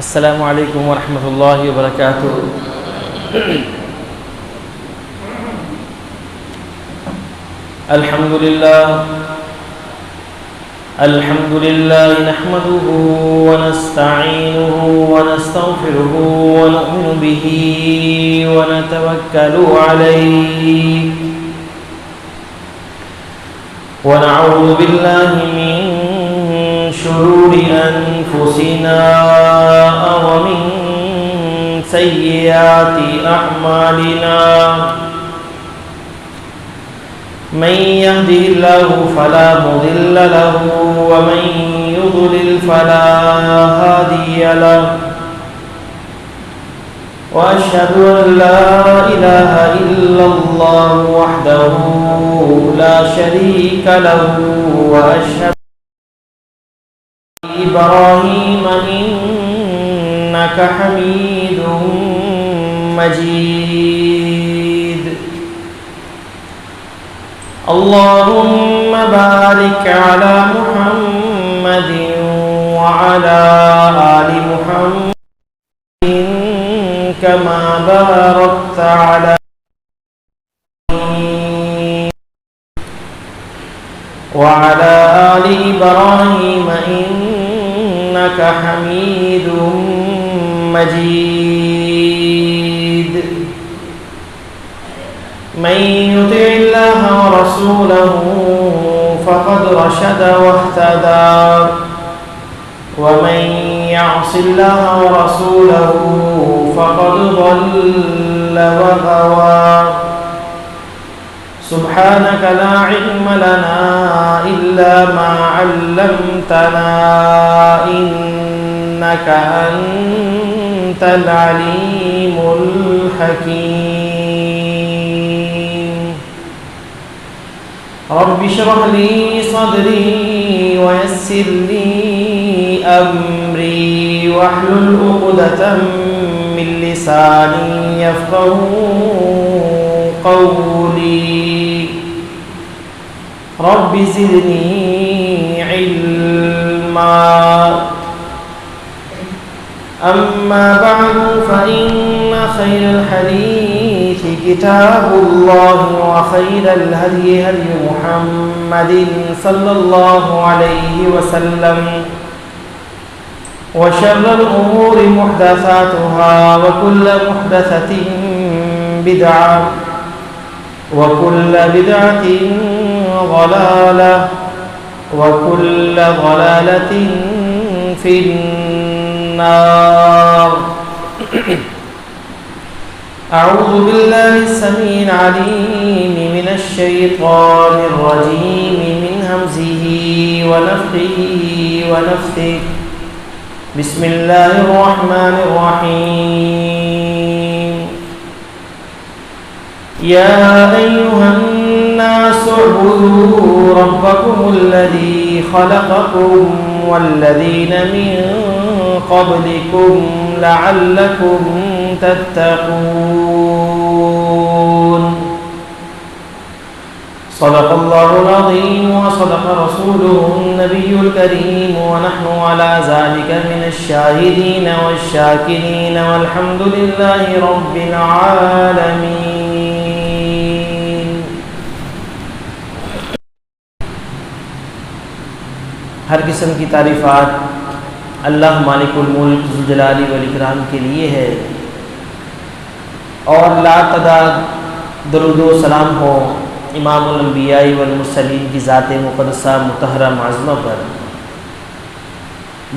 السلام علیکم ورحمۃ اللہ وبرکاتہ۔ الحمد للہ نحمده ونستعینه ونستغفره ونؤمن به ونتوکل علیہ ونعوذ باللہ من شرور انفسنا ومن سیئات اعمالنا، من يهده الله فلا مضل له ومن يضلل فلا هادي له، وأشهد أن لا إله إلا الله وحده لا شريك له، وأشهد أن إبراهيم إنك حميد مجيد، اللهم بارك على محمد وعلى آل محمد كما باركت على وعلى آل إبراهيم إنك حميد مجيد، من يطع الله ورسوله فقد رشد واهتدى، ومن يعص الله ورسوله فقد ضل وغوى، سبحانك لا علم لنا إلا ما علمتنا إنك أنت العليم الحكيم، رب اشرح لي صدري ويسر لي أمري واحلل عقدة من لساني يفقهوا قولي، رب زدني علما، أما بعد فإن خير الحديث كتاب الله، وخير الهدي هدي محمد صلى الله عليه وسلم، وشر الأمور محدثاتها، وكل محدثة بدعة، وكل بدعة ضلالة، وكل ضلالة في النار۔ أعوذ بالله السميع العليم من الشيطان الرجيم، من همزه ونفخه ونفثه، بسم الله الرحمن الرحيم، يا أيها الناس اعبدوا ربكم الذي خلقكم والذين من قبلكم لعلكم تتقون، صدق الله العظيم وصدق رسوله النبي الكريم، ونحن على ذلك من الشاهدين والشاكرين، والحمد لله رب العالمين۔ ہر قسم کی تعریفات اللہ مالک الملک ذوالجلال والاکرام کے لیے ہے، اور لا تعداد درود و سلام ہو امام الانبیاء والمرسلین کی ذات مقدسہ مطہرہ معظمہ پر۔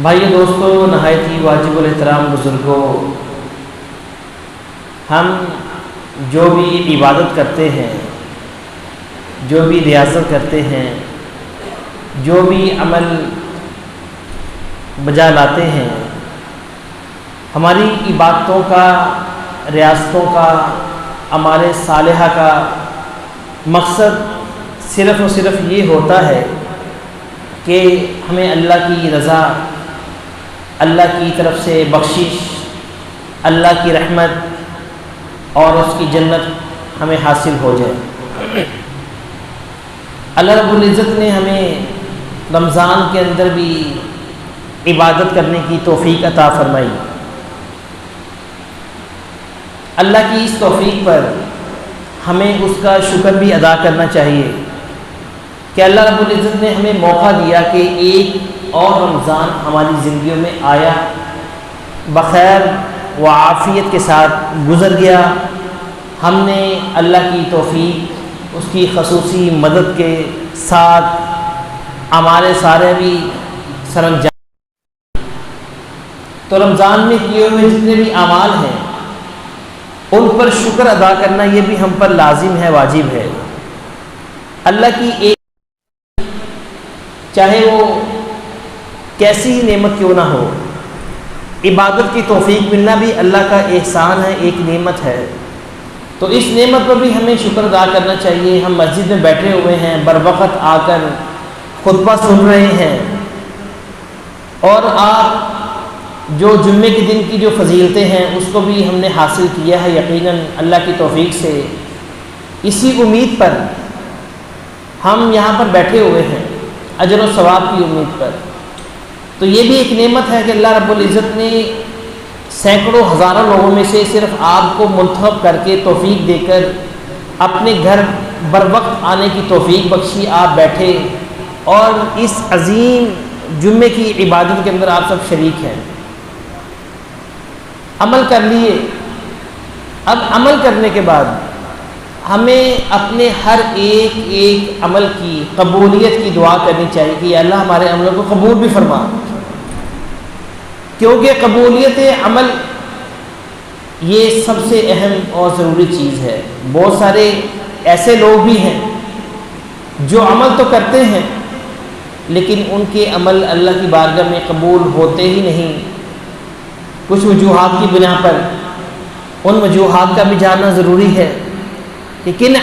بھائی دوستو، نہایت ہی واجب الاحترام بزرگوں، ہم جو بھی عبادت کرتے ہیں، جو بھی ریاضت کرتے ہیں، جو بھی عمل بجا لاتے ہیں، ہماری عبادتوں کا، ریاستوں کا، اعمال صالحہ کا مقصد صرف اور صرف یہ ہوتا ہے کہ ہمیں اللہ کی رضا، اللہ کی طرف سے بخشش، اللہ کی رحمت اور اس کی جنت ہمیں حاصل ہو جائے۔ اللہ رب العزت نے ہمیں رمضان کے اندر بھی عبادت کرنے کی توفیق عطا فرمائی، اللہ کی اس توفیق پر ہمیں اس کا شکر بھی ادا کرنا چاہیے کہ اللہ رب العزت نے ہمیں موقع دیا کہ ایک اور رمضان ہماری زندگیوں میں آیا، بخیر و عافیت کے ساتھ گزر گیا۔ ہم نے اللہ کی توفیق، اس کی خصوصی مدد کے ساتھ ہمارے سارے بھی سر انجام۔ تو رمضان میں کیے ہوئے جتنے بھی اعمال ہیں ان پر شکر ادا کرنا یہ بھی ہم پر لازم ہے، واجب ہے۔ اللہ کی ایک چاہے وہ کیسی ہی نعمت کیوں نہ ہو، عبادت کی توفیق ملنا بھی اللہ کا احسان ہے، ایک نعمت ہے۔ تو اس نعمت پر بھی ہمیں شکر ادا کرنا چاہیے۔ ہم مسجد میں بیٹھے ہوئے ہیں، بر وقت آ کر خطبہ سن رہے ہیں، اور آپ جو جمعے کے دن کی جو فضیلتیں ہیں اس کو بھی ہم نے حاصل کیا ہے یقیناً اللہ کی توفیق سے۔ اسی امید پر ہم یہاں پر بیٹھے ہوئے ہیں، اجر و ثواب کی امید پر۔ تو یہ بھی ایک نعمت ہے کہ اللہ رب العزت نے سینکڑوں ہزاروں لوگوں میں سے صرف آپ کو منتخب کر کے توفیق دے کر اپنے گھر بر وقت آنے کی توفیق بخشی، آپ بیٹھے اور اس عظیم جمعے کی عبادت کے اندر آپ سب شریک ہیں۔ عمل کر لیے۔ اب عمل کرنے کے بعد ہمیں اپنے ہر ایک عمل کی قبولیت کی دعا کرنی چاہیے کہ یا اللہ ہمارے عملوں کو قبول بھی فرما، کیونکہ قبولیت عمل یہ سب سے اہم اور ضروری چیز ہے۔ بہت سارے ایسے لوگ بھی ہیں جو عمل تو کرتے ہیں لیکن ان کے عمل اللہ کی بارگاہ میں قبول ہوتے ہی نہیں، کچھ وجوہات کی بنا پر۔ ان وجوہات کا بھی جاننا ضروری ہے کہ کن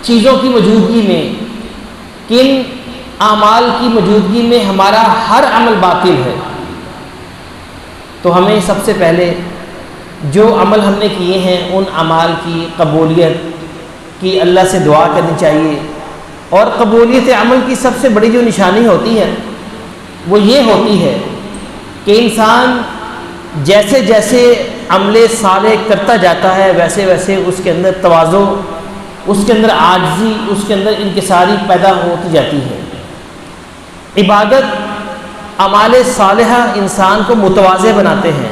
چیزوں کی موجودگی میں، کن اعمال کی موجودگی میں ہمارا ہر عمل باطل ہے۔ تو ہمیں سب سے پہلے جو عمل ہم نے کیے ہیں ان اعمال کی قبولیت کی اللہ سے دعا کرنی چاہیے۔ اور قبولیت عمل کی سب سے بڑی جو نشانی ہوتی ہے وہ یہ ہوتی ہے کہ انسان جیسے جیسے عمل صالح کرتا جاتا ہے ویسے ویسے اس کے اندر تواضع، اس کے اندر عاجزی، اس کے اندر انکساری پیدا ہوتی جاتی ہے۔ عبادت، اعمال صالحہ انسان کو متواضع بناتے ہیں،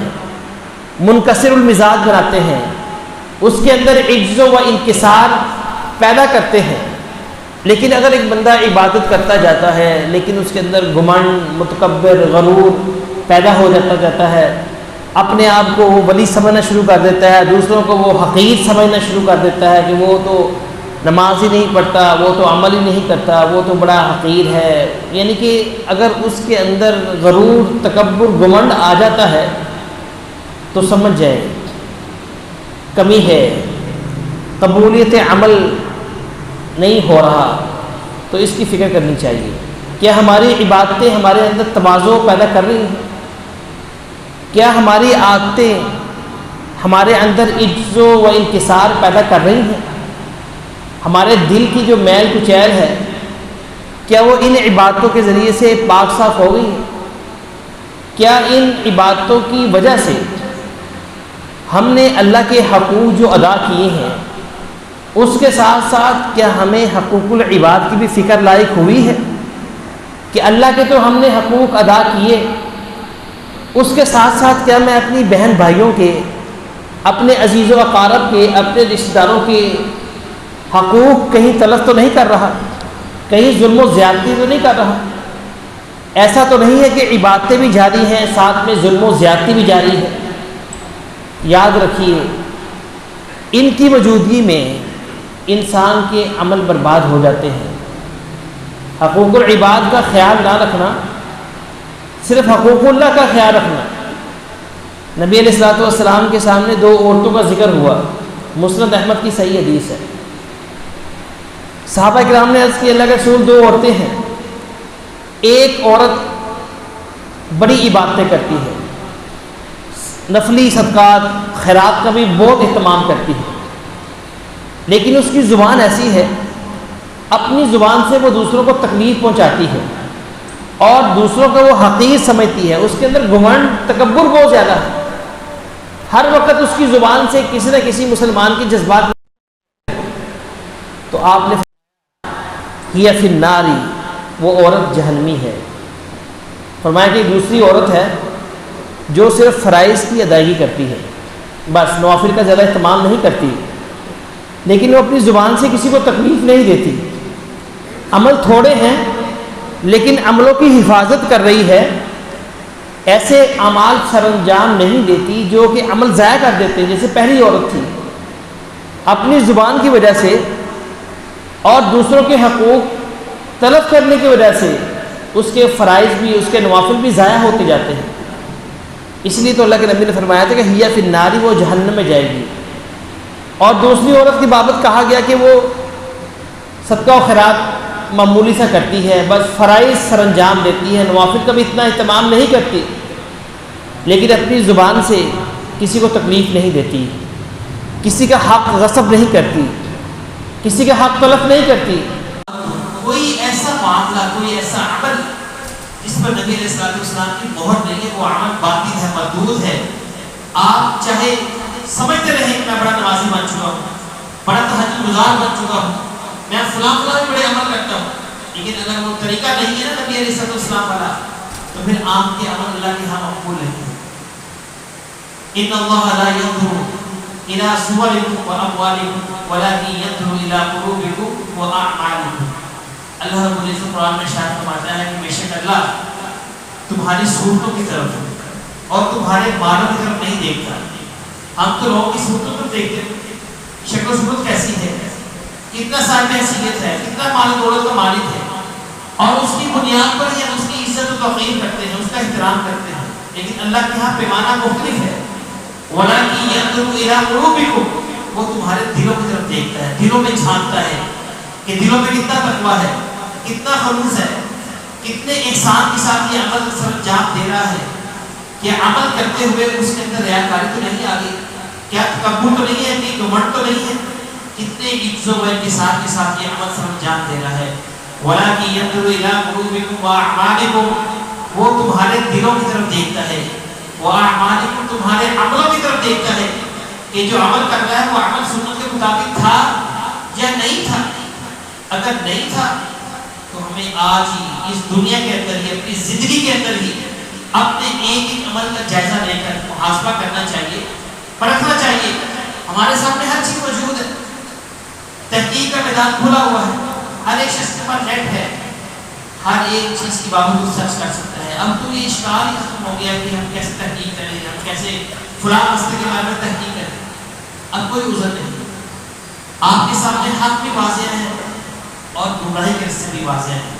منکسر المزاج بناتے ہیں، اس کے اندر عجز و انکسار پیدا کرتے ہیں۔ لیکن اگر ایک بندہ عبادت کرتا جاتا ہے لیکن اس کے اندر گھمنڈ، متکبر، غرور پیدا ہو جاتا ہے، اپنے آپ کو وہ ولی سمجھنا شروع کر دیتا ہے، دوسروں کو وہ حقیر سمجھنا شروع کر دیتا ہے کہ وہ تو نماز ہی نہیں پڑھتا، وہ تو عمل ہی نہیں کرتا، وہ تو بڑا حقیر ہے۔ یعنی کہ اگر اس کے اندر غرور، تکبر، گھمنڈ آ جاتا ہے تو سمجھ جائے کمی ہے، قبولیت عمل نہیں ہو رہا۔ تو اس کی فکر کرنی چاہیے کیا ہماری عبادتیں ہمارے اندر تواضع پیدا کر رہی ہیں؟ کیا ہماری عادتیں ہمارے اندر عجز و انکسار پیدا کر رہی ہیں؟ ہمارے دل کی جو میل کچیل ہے کیا وہ ان عبادتوں کے ذریعے سے پاک صاف ہو گئی ہے؟ کیا ان عبادتوں کی وجہ سے ہم نے اللہ کے حقوق جو ادا کیے ہیں اس کے ساتھ ساتھ کیا ہمیں حقوق العباد کی بھی فکر لاحق ہوئی ہے کہ اللہ کے تو ہم نے حقوق ادا کیے، اس کے ساتھ ساتھ کیا میں اپنی بہن بھائیوں کے، اپنے عزیز و اقارب کے، اپنے رشتہ داروں کے حقوق کہیں تلف تو نہیں کر رہا، کہیں ظلم و زیادتی تو نہیں کر رہا؟ ایسا تو نہیں ہے کہ عبادتیں بھی جاری ہیں ساتھ میں ظلم و زیادتی بھی جاری ہے؟ یاد رکھیے ان کی موجودگی میں انسان کے عمل برباد ہو جاتے ہیں۔ حقوق العباد کا خیال نہ رکھنا، صرف حقوق اللہ کا خیال رکھنا۔ نبی علیہ الصلوۃ والسلام کے سامنے دو عورتوں کا ذکر ہوا، مسند احمد کی صحیح حدیث ہے۔ صحابہ کرام نے عرض کی اللہ کے رسول دو عورتیں ہیں، ایک عورت بڑی عبادتیں کرتی ہے، نفلی صدقات خیرات کا بھی بہت اہتمام کرتی ہے، لیکن اس کی زبان ایسی ہے اپنی زبان سے وہ دوسروں کو تکلیف پہنچاتی ہے اور دوسروں کو وہ حقیر سمجھتی ہے، اس کے اندر گھمنڈ، تکبر بہت زیادہ ہے۔ ہر وقت اس کی زبان سے کسی نہ کسی مسلمان کے جذبات، تو آپ نے ہی فی النار، وہ عورت جہنمی ہے۔ فرمایا کہ دوسری عورت ہے جو صرف فرائض کی ادائیگی کرتی ہے، بس نوافل کا زیادہ اہتمام نہیں کرتی، لیکن وہ اپنی زبان سے کسی کو تکلیف نہیں دیتی، عمل تھوڑے ہیں لیکن عملوں کی حفاظت کر رہی ہے، ایسے اعمال سر انجام نہیں دیتی جو کہ عمل ضائع کر دیتے ہیں، جیسے پہلی عورت تھی، اپنی زبان کی وجہ سے اور دوسروں کے حقوق تلف کرنے کی وجہ سے اس کے فرائض بھی، اس کے نوافل بھی ضائع ہوتے جاتے ہیں۔ اس لیے تو اللہ کے نبی نے فرمایا تھا کہ ہیہ فی النار، وہ جہنم میں جائے گی۔ اور دوسری عورت کی بابت کہا گیا کہ وہ صدقہ و خیرات معمولی سا کرتی ہے، بس فرائض سر انجام دیتی ہے، نوافل کا بھی اتنا اہتمام نہیں کرتی، لیکن اپنی زبان سے کسی کو تکلیف نہیں دیتی، کسی کا حق غصب نہیں کرتی، کسی کا حق تلف نہیں کرتی۔ کوئی ایسا معاملہ، کوئی ایسا عمل جس پر نبی علیہ الصلوۃ والسلام کی مہر نہیں ہے، وہ عمل باطل ہے، مردود ہے۔ آپ چاہے سمجھتے رہیں کہ میں بڑا نمازی بن چکا ہوں، بڑا تہجد گزار بن چکا ہوں، میں فلاں بھی بڑے عمل کرتا ہوں، لیکن اگر وہ طریقہ نہیں ہے نا نبی علیہ الصلوۃ والسلام والا، تو پھر آپ کے عمل اللہ کے ہاں مقبول نہیں ہے۔ ان اللہ لا ينظر الى صوركم واموالكم ولكن ينظر الى قلوبكم واعمالكم۔ اللہ رب العزت قرآن میں ارشاد فرماتا ہے کہ بے شک اللہ تمہاری صورتوں کی طرف اور تمہارے مالوں کی طرف نہیں دیکھتا۔ ہم تو لوگوں کی صورتوں پر دیکھتے ہیں، شکل و صورت کیسی ہے، کتنا صاحب حیثیت ہے، کتنا مال و دولت کا مالک ہے، اور اس کی بنیاد پر ہی اس کی عزت و توقیر کرتے ہیں، اس کا احترام کرتے ہیں۔ لیکن اللہ کے ہاں پیمانہ مختلف ہے۔ وَلَكِنْ يَنْظُرُ إِلَىٰ قُلُوبِكُمْ، وہ تمہارے دلوں کی طرف دیکھتا ہے، دلوں میں جھانکتا ہے کہ دلوں میں کتنا تقویٰ ہے، کتنا خلوص ہے، کتنے احسان کے ساتھ یہ عمل سر انجام دے رہا ہے، کہ عمل کرتے ہوئے اس کے اندر ریاکاری تو نہیں آ گئی، کیا تکبر تو نہیں ہے، کہ گھمنڈ تو نہیں ہے، کتنے عزت و انکسار کے ساتھ یہ عمل سر انجام دے رہا ہے۔ وَلَكِنْ يَنْظُرُ إِلَىٰ قُلُوبِكُمْ وَأَعْمَالِكُمْ، وہ تمہارے دلوں کی طرف دیکھتا ہے، وَأَعْمَالِكُمْ، تمہارے عملوں کی طرف دیکھتا ہے کہ جو عمل کر رہا ہے وہ عمل سنت کے مطابق تھا یا نہیں تھا۔ اگر نہیں تھا تو ہمیں آج ہی اس دنیا کے اندر ہی، اپنی زندگی کے اندر ہی اپنے ایک ایک عمل کا جائزہ لے کر محاسبہ کرنا چاہیے، پرکھنا چاہیے۔ ہمارے سامنے ہر چیز موجود ہے، تحقیق کا میدان کھلا ہوا ہے، ہر ایک شخص کے پاس نیٹ ہے، ہر ایک چیز کی بابت کو سرچ کر سکتا ہے۔ اب تو یہ اشکال ہی ختم ہو گیا کہ ہم کیسے تحقیق کریں، ہم کیسے فلاں مسئلے کے بارے میں تحقیق کریں۔ اب کوئی عذر نہیں، آپ کے سامنے حق بھی واضح ہے اور گمراہی کے راستے بھی واضح ہے۔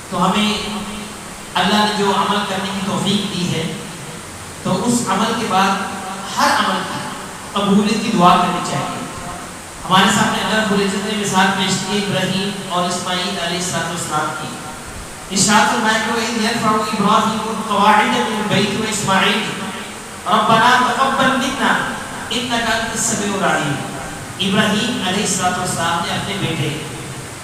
تو ہمیں اللہ نے جو عمل کرنے کی توفیق دی ہے، تو اس عمل کے بعد ہر عمل کی قبولیت کی دعا کرنی چاہیے۔ ہمارے سامنے اللہ رب العزت نے مثال پیش کی ابراہیم اور اسماعیل علیہ السلام کی۔ ارشاد فرمایا کہ وَإِذْ يَرْفَعُ إِبْرَاهِيمُ الْقَوَاعِدَ مِنَ الْبَيْتِ وَإِسْمَاعِيلُ رَبَّنَا تَقَبَّلْ مِنَّا إِنَّكَ أَنتَ السَّمِيعُ الْعَلِيمُ۔ ابراہیم علیہ السلام نے اپنے بیٹے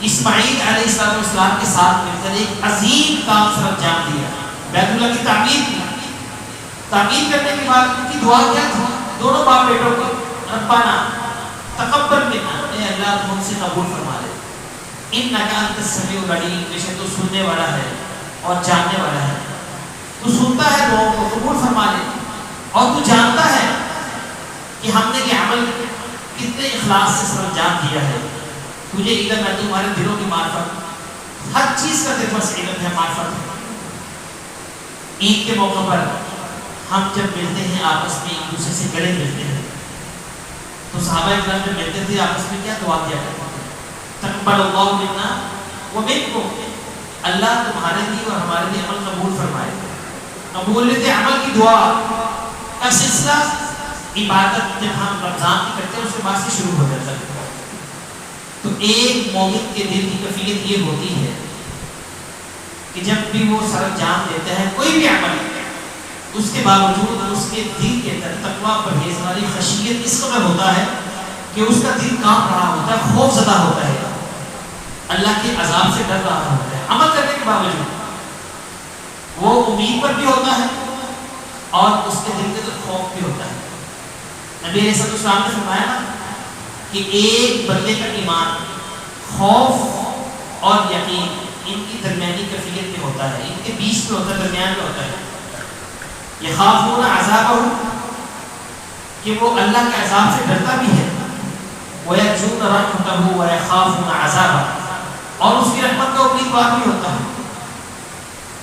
اسماعیل علیہ السلام کے ساتھ مل کر ایک عظیم کام سر انجام دیا، بیت اللہ کی تعمیر کی۔ تعمیر کرنے کے بعد ان کی دعا کیا تھی؟ دونوں باپ بیٹوں کو، ربنا تقبل منا، اے اللہ تو ہم سے قبول فرما لے، انک انت السمیع العلیم، بے شک تو سننے والا ہے اور جاننے والا ہے، تو سنتا ہے دعاؤں کو، قبول فرما لے، اور تو جانتا ہے کہ ہم نے یہ عمل کتنے اخلاص سے سر انجام دیا ہے۔ تجھے علم ہے، تمہارے دلوں کی معرفت، ہر چیز کا تیرے پاس علم ہے، معرفت ہے۔ عید کے موقع پر ہم جب ملتے ہیں آپس میں، ایک دوسرے سے گلے ملتے ہیں، تو صحابہ اکرام جب ملتے تھے آپس میں کیا دعا کیا کرتے تھے؟ تقبل اللہ منا ومنکم، اللہ تمہارے لیے اور ہمارے لیے عمل قبول فرمائے۔ قبولیت عمل کی دعا کا سلسلہ عبادت جب ہم رمضان کی کرتے ہیں اس کے بعد سے شروع ہو جاتا ہے۔ تو ایک مومن کے دل کی کیفیت یہ ہوتی ہے کہ جب بھی وہ سر انجام دیتا ہے کوئی بھی عمل، اس کے باوجود اس کے دل کے اندر تقویٰ، پرہیزگاری، خشیت اس قدر ہوتا ہے کہ اس کا دل کانپ رہا ہوتا ہے، خوف زدہ ہوتا ہے، اللہ کے عذاب سے ڈر رہا ہوتا ہے۔ عمل کرنے کے باوجود وہ امید پر بھی ہوتا ہے اور اس کے دل کے اندر خوف بھی ہوتا ہے۔ نبی علیہ السلام نے فرمایا نا کہ ایک بندے کا ایمان خوف اور یقین ان کی درمیانی کیفیت میں ہوتا ہے، ان کے بیچ میں ہوتا ہے، درمیان میں ہوتا ہے۔ یخافون عذابہ، کہ وہ اللہ کے عذاب سے ڈرتا بھی ہے، وَيَرْجُونَ رَحْمَتَهُ وَيَخَافُونَ عَذَابَهُ، اور اس کی رحمت کا امیدوار بھی ہوتا ہے۔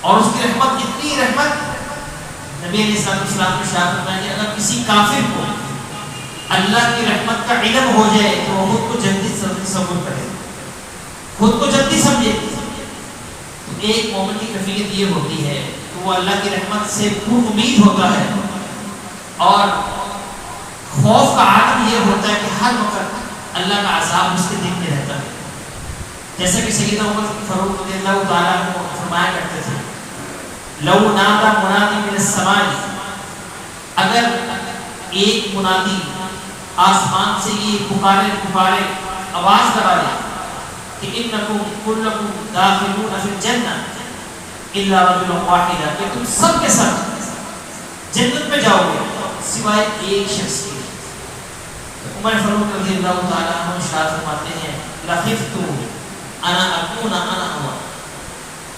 اور اس کی رحمت اتنی رحمت، نبی علیہ السلام نے ارشاد فرمایا کہ اگر کسی کافر کو اللہ کی رحمت کا علم ہو جائے تو وہ خود کو جلدی تصور کرے، خود کو جلدی سمجھے۔ تو ایک مومن کی کیفیت یہ ہوتی ہے کہ وہ اللہ کی رحمت سے پر امید ہوتا ہے، اور خوف کا عالم یہ ہوتا ہے کہ ہر وقت اللہ کا عذاب اس کے دل میں رہتا ہے۔ جیسا کہ سیدنا عمر فاروق رضی اللہ تعالیٰ عنہ فرمایا کرتے تھے، لو نادى منادی من السماء، اگر ایک منادی آسمان سے یہ پکارے آواز لگائے کہ انکم کلکم داخلون فی الجنہ الا رجل واحد، کہ تم سب کے سب جنت میں جاؤ گے سوائے ایک شخص کے۔ عمر فاروق رضی اللہ تعالیٰ عنہ ارشاد فرماتے ہیں، لخفت انا اکون انا هو،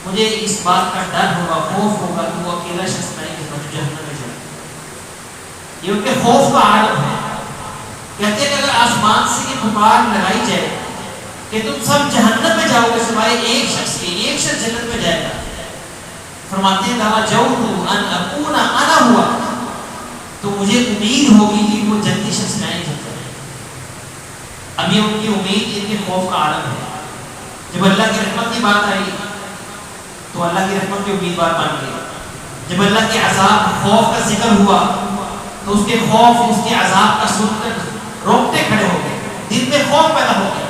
مجھے اس بات کا ڈر ہوگا، خوف ہوگا کہ وہ اکیلا شخص نہیں ہے جو جہنم میں جائے۔ یہ ان کے خوف کا عالم ہے۔ کہتے ہیں کہ اگر آسمان سے یہ پکار لگائی جائے کہ تم سب جہنم میں جاؤ گے سوائے ایک شخص کے، ایک شخص جنت میں جائے گا، فرماتے ہیں لَرَجَوْتُ أَنْ أَكُونَ أَنَا هُوَ، تو مجھے امید ہوگی کہ وہ جنتی شخص میں نہیں جاتا ہے۔ اب یہ ان کی امید، ان کے خوف کا عالم ہے۔ جب اللہ کی رحمت کی بات آئی تو اللہ کی رحمت کے امیدوار بن گئے۔ جب اللہ کے عذاب خوف کا ذکر ہوا تو اس کے خوف، اس کے عذاب کا سن کر روکتے کھڑے ہو گئے، دل میں خوف پیدا ہو گیا۔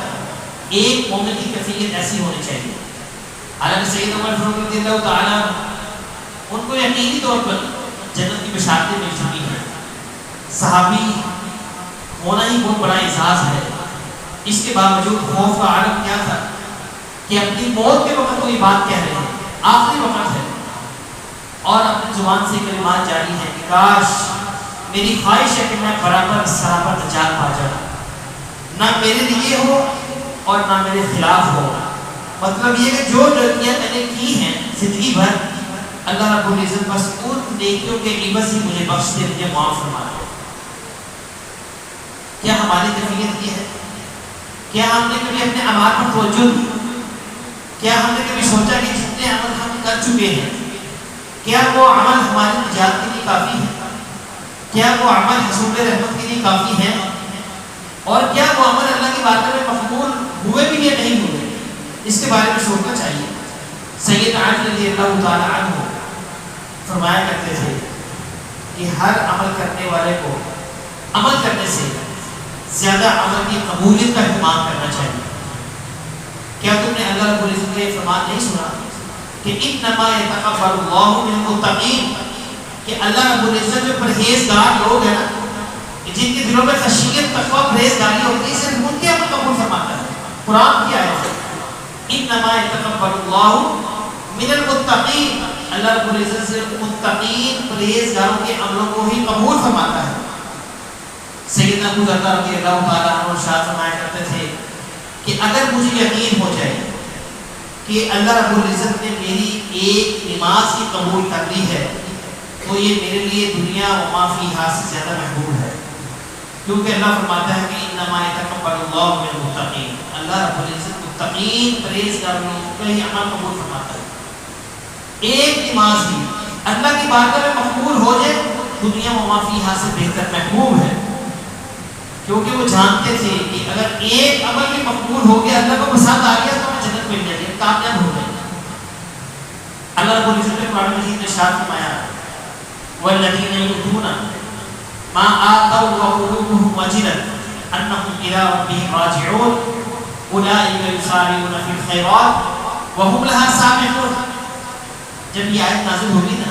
ایک مومن کی کیفیت ایسی ہونی چاہیے۔ حالانکہ سید عمر فاروق رضی اللہ تعالیٰ ان کو یقینی طور پر جنت کی بشارتیں مل چکی ہیں۔ صحابی ہونا ہی بہت بڑا اعزاز ہے، اس کے باوجود خوف کا عالم کیا تھا کہ اپنی موت کے وقت وہ یہ بات کہہ رہے ہیں، آخری وقت ہے، اور اپنی زبان سے کلمات جاری ہیں کہ کاش میری خواہش ہے کہ میں برابر سرابر دجال پا جاؤں، نہ میرے لیے ہو اور نہ میرے خلاف ہو۔ مطلب یہ کہ جو غلطیاں میں نے کی ہیں زندگی بھر، اللہ رب العزت بس ان نیکیوں کے عوض ہی مجھے بخش دے، مجھے معاف فرما دے۔ کیا ہماری کیفیت یہ ہے؟ کیا ہم نے کبھی اپنے اعمال پر توجہ دی؟ کیا ہم نے کبھی سوچا کہ جتنے عمل ہم کر چکے ہیں کیا وہ عمل ہماری نجات کے لیے کافی ہے؟ کیا وہ عمل حصول رحمت کے لیے کافی ہے؟ اور کیا وہ عمل اللہ کی بارگاہ میں مقبول ہوئے بھی یا نہیں ہوئے؟ اس کے بارے میں سوچنا چاہیے۔ سید علی رضی اللہ تعالیٰ عنہ فرمایا کرتے تھے کہ ہر عمل کرنے والے کو عمل کرنے سے زیادہ عمل کی قبولیت کا اہتمام کرنا چاہیے۔ کیا تم نے اللہ رب العزت کا فرمان نہیں سنا کہ انما یتقبل اللہ من المتقین، کہ اللہ رب العزت جو پرہیزگار لوگ ہیں نا، جن کے دلوں میں خشیت، تقوی، پرہیزگاری ہوتی ہے، صرف ان کے عمل قبول فرماتا ہے۔ قرآن کی آیت ہے انما یتقبل اللہ من المتقین، اللہ رب العزت صرف متقین پرہیزگاروں کے عملوں کو ہی قبول فرماتا ہے۔ سیدنا ابو درداء رضی اللہ تعالیٰ عنہ ارشاد فرمایا کرتے تھے کہ اگر مجھے یقین ہو جائے کہ اللہ رب العزت نے میری ایک نماز کی قبول کر لی ہے تو یہ میرے لیے دنیا و ما فیہا سے زیادہ محبوب ہے، کیونکہ اللہ فرماتا ہے کہ انما یتقبل اللہ من المتقین، اللہ رب العزت متقین پرہیزگار لوگوں کا ہی عمل قبول فرماتا ہے۔ ایک نماز بھی اللہ کی بارگاہ میں مقبول ہو جائے دنیا و ما فیہا سے بہتر محبوب ہے، کیونکہ وہ جانتے تھے کہ اگر ایک عمل بھی مقبول ہو گیا، اللہ کو پسند آ گیا تو ہمیں جنت مل جائے گی، کامیاب ہو جائے گی۔ اللہ رب العزت نے قرآن مجید میں ارشاد فرمایا والذین یؤتون ما آتوا وقلوبهم وجلة انهم الى ربهم راجعون اولئک یسارعون فی الخیرات وهم لها سابقون۔ جب یہ آیت نازل ہوگی نا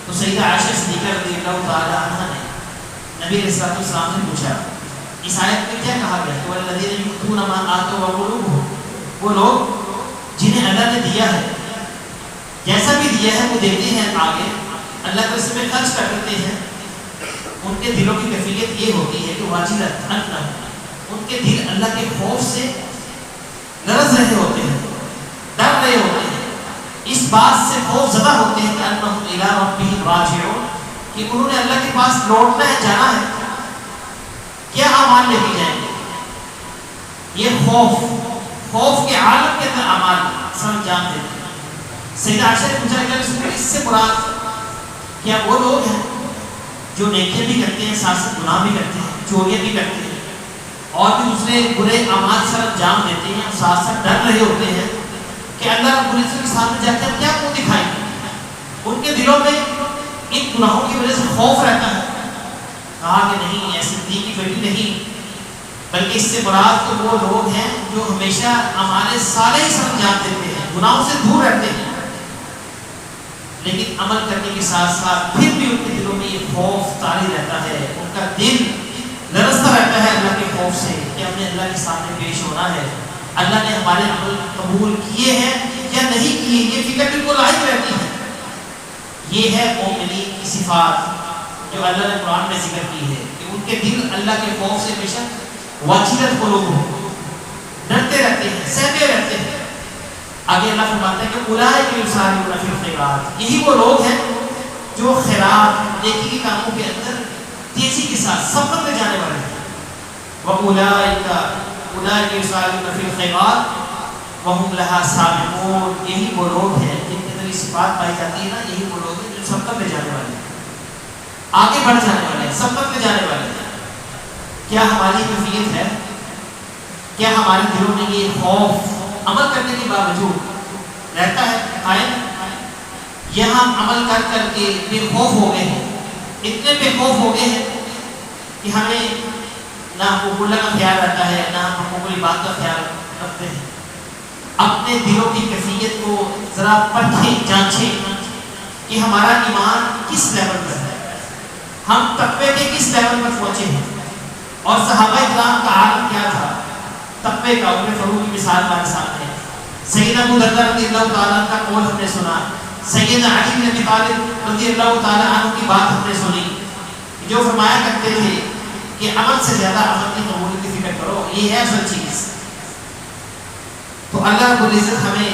تو سیدہ عائشہ صدیقہ رضی اللہ تعالی عنہا نے نبی علیہ السلام سے پوچھا اس آیت میں کیا کہا گیا؟ تو الذین یؤتون ما آتوا وقلوبهم، وہ لوگ جنہیں اللہ نے دیا ہے، جیسا بھی دیا ہے وہ دیتے ہیں، آگے اللہ کے راستے میں خرچ کر دیتے ہیں، ان کے دلوں کی کیفیت کیفیت یہ ہوتی ہے کہ واجلت انہم، ان کے دل اللہ کے خوف سے لرز رہے ہوتے ہیں، ڈر رہے ہوتے ہیں، اس بات سے خوف زدہ ہوتے ہیں کہ انہم الی ربہم راجعون، کہ انہوں نے اللہ کے پاس لوٹنا ہے، جانا ہے، کیا اعمال لے کے جائیں گے. یہ خوف کے عالم کے اندر اعمال سر انجام دیتے ہیں. سیدہ عائشہ نے پوچھا کہ رسول اس سے مراد کیا وہ لوگ ہیں جو نیکیاں بھی کرتے ہیں، ساتھ ساتھ گناہ بھی کرتے ہیں، چوریاں بھی کرتے ہیں اور بھی دوسرے برے اعمال سر انجام دیتے ہیں، اور ساتھ ساتھ ڈر رہے ہوتے ہیں کہ اللہ رب العزت کے سامنے جا کے ہم کیا منہ دکھائیں گے. ان کے دلوں میں ان گناہوں کی وجہ سے خوف رہتا ہے. کہا کہ نہیں، ایسے صدیق کی بیٹی نہیں، بلکہ اس سے مراد تو وہ لوگ ہیں جو ہمیشہ اعمال صالح سر انجام دیتے ہیں، گناہوں سے دور رہتے ہیں، لیکن عمل کرنے کے ساتھ ساتھ پھر بھی ان کے دلوں میں یہ خوف طاری رہتا ہے. ان کا دل لرزتا رہتا ہے اللہ کے خوف سے کہ ہم نے اللہ کے سامنے پیش ہونا ہے، اللہ نے ہمارے عمل قبول کیے ہیں یا نہیں کیے، یہ فکر بالکل لاحق رہتی ہے. یہ ہے مومنین کی صفات جو اللہ نے قرآن میں ذکر کی ہے کہ ان کے دل اللہ کے خوف سے ہمیشہ واجلت قلوب ہو، ڈرتے رہتے ہیں، سہمے رہتے ہیں. آگے اللہ فرماتا ہے کہ اولئک یسارعون فی الخیرات، یہی وہ لوگ ہیں جو خیرات نیکی کے کاموں کے اندر تیزی کے ساتھ سبقت میں جانے والے ہیں. اولئک یسارعون فی الخیرات وہم لہا سابقون، یہی وہ لوگ ہیں جن کے اندر یہ صفات پائی جاتی ہے نا، یہی وہ لوگ ہیں جو سبقت میں جانے والے ہیں، آگے بڑھ جانے والے ہیں، سبقت میں جانے والے ہیں. کیا ہماری کیفیت ہے؟ کیا ہمارے دلوں میں یہ خوف عمل کرنے کے باوجود رہتا ہے قائم؟ یا ہم عمل کر کر کے بے خوف ہو گئے ہیں، اتنے بے خوف ہو گئے ہیں کہ ہمیں نہ حقوق اللہ کا خیال رہتا ہے، نہ ہم حقوق العباد کا خیال رکھتے ہیں. اپنے دلوں کی کیفیت کو ذرا پرکھیں، جانچیں کہ ہمارا ایمان کس لیول پر ہے، ہم تقوی کے کس لیول پر پہنچے ہیں. اور صحابہ اکرام کا عالم کیا تھا تقوی کا؟ عمر فاروق کی مثال ہمارے سامنے ہے. سیدنا ابو درداء رضی اللہ تعالیٰ کا قول ہم نے سنا، سیدنا علی بن ابی طالب رضی اللہ تعالیٰ عنہ کی بات ہم نے سنی، جو فرمایا کرتے تھے کہ عمل سے زیادہ عمل کی قبولیت کی فکر کرو، یہ ہے اصل چیز. تو اللہ رب العزت ہمیں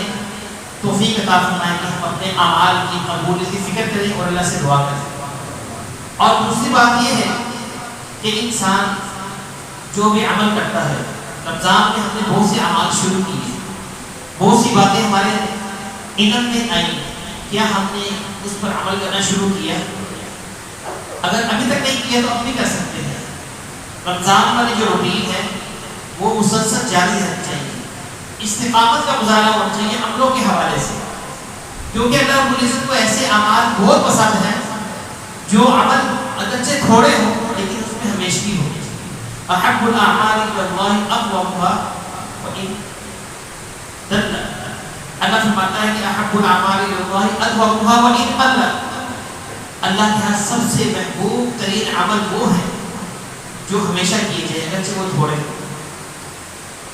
توفیق عطا فرمائے کہ ہم اپنے اعمال کی قبولیت کی فکر کریں اور اللہ سے دعا کریں. اور دوسری بات یہ ہے کہ انسان جو بھی عمل کرتا ہے، رمضان میں ہم نے بہت سے اعمال شروع کیے، بہت سی باتیں ہمارے علم میں آئیں، کیا ہم نے اس پر عمل کرنا شروع کیا؟ اگر ابھی تک نہیں کیا تو اب بھی کر سکتے ہیں. رمضان والی جو روٹین ہے وہ مسلسل جاری رہنا چاہیے، استقامت کا مظاہرہ ہونا چاہیے عملوں کے حوالے سے، کیونکہ اللہ رب العزت کو ایسے اعمال بہت پسند ہیں جو عمل اگرچہ تھوڑے ہوں لیکن اس میں ہمیشگی ہو. احب الاعمال الی اللہ ادومها وان دل، اللہ فرماتا ہے کہ احب الاعمال الی اللہ ادومها وان قل، اللہ کے ہاں سب سے محبوب ترین عمل وہ ہے جو ہمیشہ کیے جائے اگرچہ وہ تھوڑے ہوں.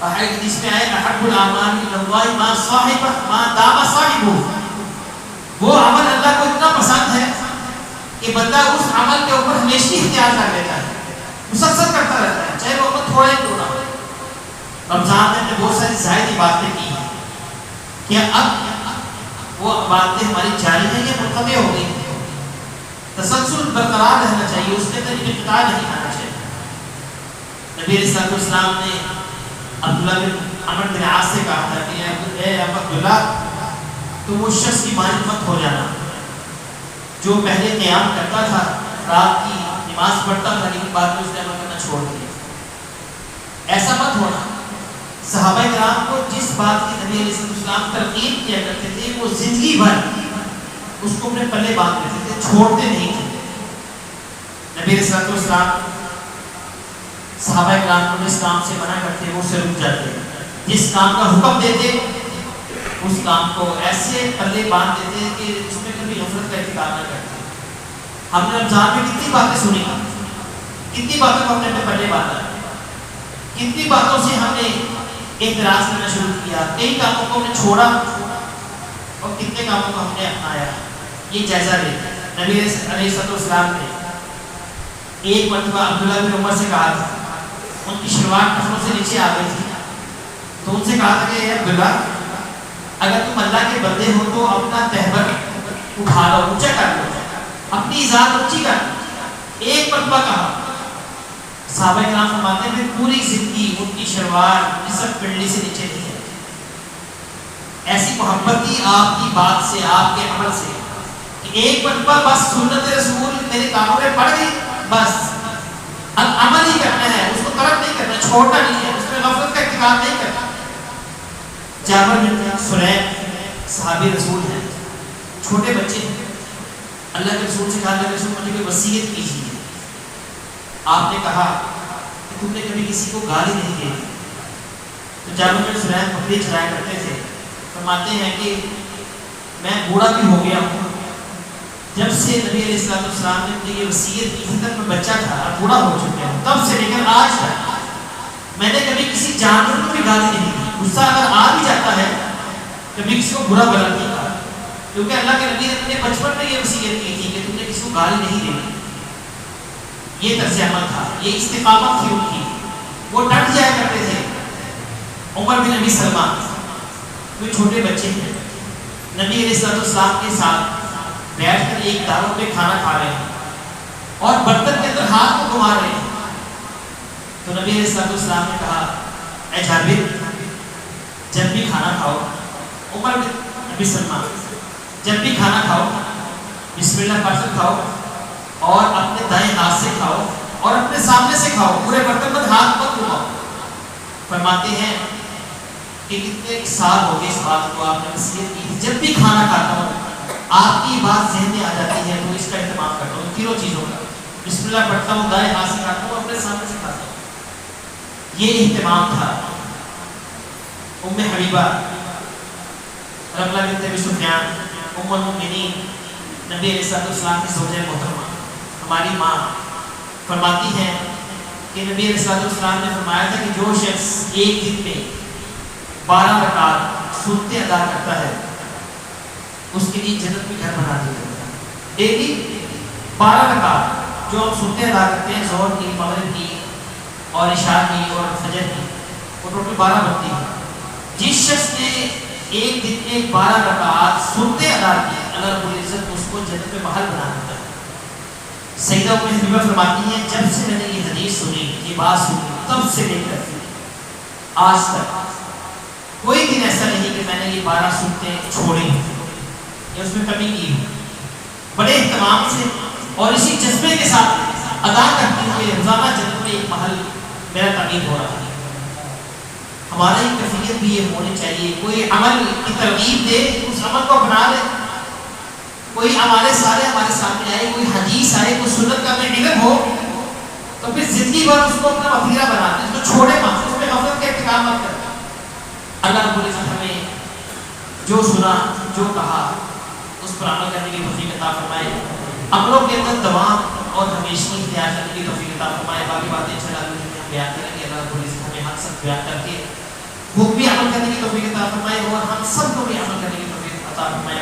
حدیث میں آئے احب الاعمال الی اللہ ما صاحب ما دام صاحبہ، وہ عمل اللہ کو اتنا پسند ہے کہ بندہ اس عمل کے اوپر ہمیشہ اختیار کر لیتا ہے، مسلسل کرتا رہتا ہے، چاہے وہ عمل تھوڑا ہی کیوں نہ ہو. رمضان میں بہت ساری زائد باتیں کی ہیں، کیا اب وہ باتیں ہماری جاری ہیں یا منقطع ہو گئی ہیں؟ تسلسل برقرار رہنا چاہیے، اس کے اندر انقطاع نہیں آنا چاہیے. نبی علیہ السلام نے عبداللہ بن عمرو بن عاص سے کہا تھا کہ اے عبداللہ تم اس شخص کی مانند مت ہو جانا جو پہلے قیام کرتا تھا، رات کی نماز پڑھتا تھا لیکن بعد میں اس نے عمل کرنا چھوڑ دیا. ایسا مت ہونا. صحابہ کرام کو جس بات کی نبی علیہ السلام تلقین کیا کرتے تھے وہ زندگی بھر اس کو اپنے پلے باندھ لیتے تھے، چھوڑتے نہیں تھے. نبی علیہ السلام صحابہ کرام کو جس کام سے منع کرتے وہ سے رک جاتے، جس کام کا حکم دیتے اس کام کو ایسے پلے باندھ دیتے کہ اس میں کبھی غفلت کا ارتکاب نہ کرتے. ہم نے رمضان میں کتنی باتیں سنی، کتنی باتوں کو ہم نے اپنے پلے باندھا، کتنی باتوں سے ہم نے اعتراض کرنا شروع کیا، کئی کاموں کو ہم نے چھوڑا اور کتنے کاموں کو ہم نے اپنایا. یہ جائزہ لے. نبی علیہ السلام نے ایک مرتبہ عبداللہ بن عمر سے کہا تھا، ان کی شلوار ٹخنوں سے نیچے آ گئی تھی، تو ان سے کہا تھا کہ اے عبداللہ اگر تم اللہ کے بندے ہو تو اپنا تہبر اٹھا لو، اونچا کر لو، اپنی ذات اونچی کر لو۔ ایک مرتبہ کہا، صحابہ کرام فرماتے ہیں پھر پوری زندگی ان کی شلوار نصف پنڈلی سے نیچے نہیں ہے۔ ایسی محبت تھی آپ کی بات سے، آپ کے عمل سے، کہ ایک مرتبہ بس سنت رسول میرے کانوں میں پڑ گئی، بس عمل ہی کرنا ہے، اس کو ترک نہیں کرنا، چھوڑنا نہیں ہے، اس میں غفلت کا ارتکاب نہیں کرنا۔ جابر بن سلیم صحابی رسول ہیں، چھوٹے بچے ہیں، اللہ کے رسول سے کہا اللہ کے رسول مجھے کوئی وصیت کیجیے۔ آپ نے کہا کہ تم نے کبھی کسی کو گالی نہیں دی۔ تو جابر بن سلیم بکری چرایا کرتے تھے، فرماتے ہیں کہ میں بوڑھا بھی ہو گیا ہوں، جب سے نبی علیہ السلام نے مجھے یہ وصیت کی تھی تب میں بچہ تھا، اب بوڑھا ہو چکا ہوں، تب سے لے کر آج تک میں نے کبھی کسی جانور کو بھی گالی نہیں دی۔ غصہ اگر آ بھی جاتا ہے کبھی کسی کو برا بلا نہیں کہا، کیونکہ اللہ کے نبی نے اپنے بچپن میں یہ وصیت کی تھی کہ تم نے کسی کو گالی نہیں دینی۔ یہ طرز عمل تھا، یہ استقامت تھی ان کی، وہ ڈٹ جایا کرتے تھے۔ عمر بن ابی سلمہ وہ چھوٹے بچے ہیں، نبی علیہ السلام کے ساتھ بیٹھ کر ایک دعوت پہ کھانا کھا رہے ہیں اور برتن کے اندر ہاتھ کو گھما رہے ہیں۔ تو نبی علیہ السلام نے کہا اے جابر جب بھی کھانا کھاؤ، عمر بن ابی سلمہ جب بھی کھانا کھاؤ بسم اللہ پڑھ کر کھاؤ اور اپنے دائیں ہاتھ سے کھاؤ اور اپنے سامنے سے کھاؤ، پورے برتن پر ہاتھ مت گھماؤ۔ فرماتے ہیں کہ کتنے سال ہو گئے اس بات کو آپ نے وصیت کی، جب بھی کھانا کھاتا ہوں آپ کی بات ذہن میں آ جاتی ہے تو اس کا اہتمام کرتا ہوں، تینوں چیزوں کا، بسم اللہ پڑھتا ہوں، دائیں ہاتھ سے کھاتا ہوں، اپنے سامنے سے کھاتا ہوں۔ یہ اہتمام تھا۔ ام حبیبہ رملہ بنت ابی سفیان ام المؤمنین نبی علیہ السلام کی زوجہ محترمہ، ہماری ماں، فرماتی ہیں کہ نبی علیہ السلام نے فرمایا تھا کہ جو شخص ایک دن میں 12 رکعت سنتیں ادا کرتا ہے اس کے لیے جنت میں گھر بنا دیا جاتا ہے۔ ڈیلی 12 رکعت جو ہم سنتیں ادا کرتے ہیں، ظہر کی، مغرب کی اور عشاء کی اور فجر کی، وہ ٹوٹل 12 بنتی ہے۔ جس شخص نے ایک دن میں 12 رکعات سنتیں ادا کی، اللہ رب العزت اس کو جنت میں محل بنا دیتا ہے۔ سیدہ ام حبیبہ فرماتی ہیں جب سے میں نے یہ حدیث سنی، یہ بات سنی، تب سے لے کر آج تک کوئی دن ایسا نہیں کہ میں نے یہ 12 سنتیں چھوڑی یا اس میں کمی کی۔ بڑے اہتمام سے اور اسی جذبے کے ساتھ ادا کرتی ہوئے روزانہ جنت میں ایک محل میرا تعمیر ہو رہا ہے۔ ہماری کیفیت بھی یہ ہونی چاہیے، کوئی عمل کی ترغیب دے اس عمل کو اپنا لے، کوئی ہمارے سارے ہمارے سامنے آئے، کوئی حدیث آئے، کوئی سنت کا ہمیں علم ہو تو پھر زندگی بھر اس کو اپنا وسیلہ بنا دیں، اس کو چھوڑے مت، اس میں غفلت کا ارتکاب مت کریں۔ اللہ رب العزت ہمیں جو سنا جو کہا اس پر عمل کرنے کی توفیق عطا فرمائے، عملوں کے اندر دوام اور ہمیشگی اختیار کرنے کی توفیق عطا فرمائے۔ باقی باتیں انشاءاللہ ہم بیان کریں گے، اللہ رب العزت ہمیں حق سب بیان کر کے خود بھی عمل کرنے کی توفیق عطا فرمائے اور ہم سب کو بھی عمل کرنے کی توفیق عطا فرمائے۔